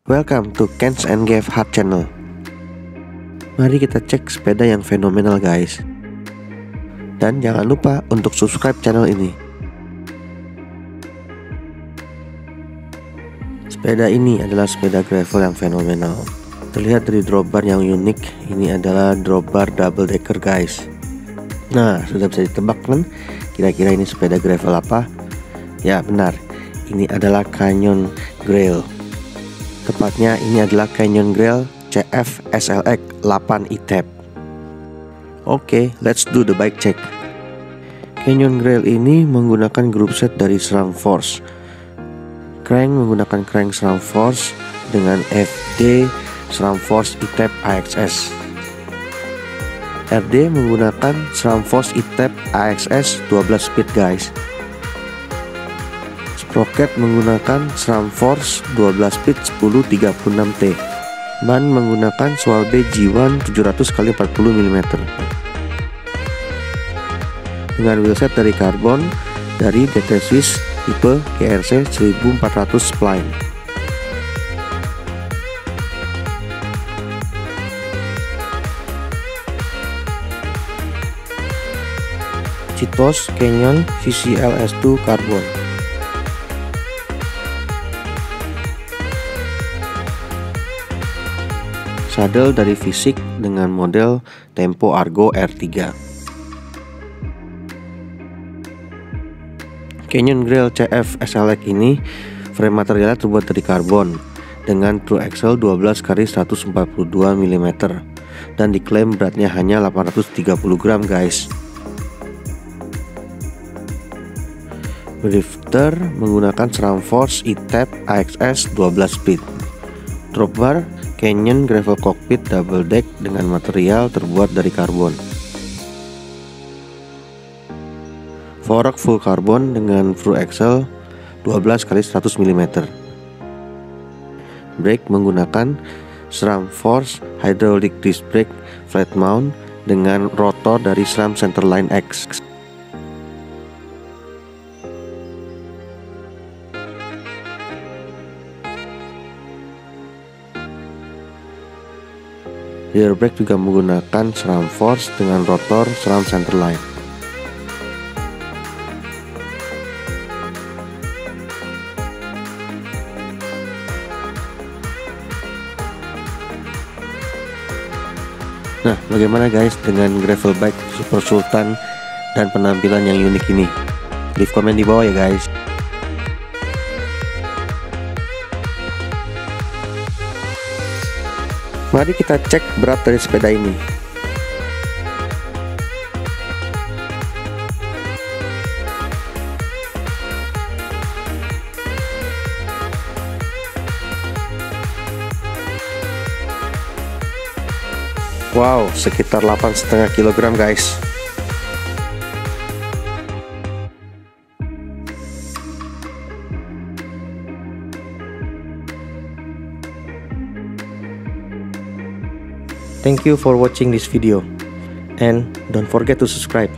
Welcome to Ken's and Gav Hard Channel. Mari kita cek sepeda yang fenomenal guys. Dan jangan lupa untuk subscribe channel ini. Sepeda ini adalah sepeda gravel yang fenomenal. Terlihat dari drop bar yang unik. Ini adalah drop bar double decker guys. Nah, sudah bisa ditebak kan? Kira-kira ini sepeda gravel apa? Ya benar, ini adalah Canyon Grail. Tepatnya ini adalah Canyon Grail CF SLX 8 E-Tab. Oke, let's do the bike check. Canyon Grail ini menggunakan group set dari SRAM Force. Crank menggunakan crank SRAM Force dengan FD SRAM Force E-Tab AXS. RD menggunakan SRAM Force E-Tab AXS 12 speed guys. Sprocket menggunakan SRAM Force 12 speed 1036T. Ban menggunakan Schwalbe G1 700x40 mm. Dengan wheelset dari karbon dari DT Swiss tipe GRC 1400 spline. Citos Canyon CCLS2 karbon. Saddle dari Fisik dengan model Tempo Argo R3. Canyon Grail CF SLX ini frame materialnya terbuat dari karbon dengan true axle 12x142 mm dan diklaim beratnya hanya 830 gram guys. Drifter menggunakan SRAM Force E-Tab AXS 12 speed. Drop bar Canyon Gravel Cockpit Double Deck dengan material terbuat dari karbon. Fork full karbon dengan through axle 12x100 mm. Brake menggunakan SRAM Force Hydraulic Disc Brake Flat Mount dengan rotor dari SRAM Centerline X. Rear brake juga menggunakan SRAM Force dengan rotor SRAM Centerline. Nah, bagaimana guys dengan gravel bike Super Sultan dan penampilan yang unik ini? Leave komen di bawah ya guys. Mari kita cek berat dari sepeda ini. Wow, sekitar 8,5 kg guys. Thank you for watching this video and don't forget to subscribe.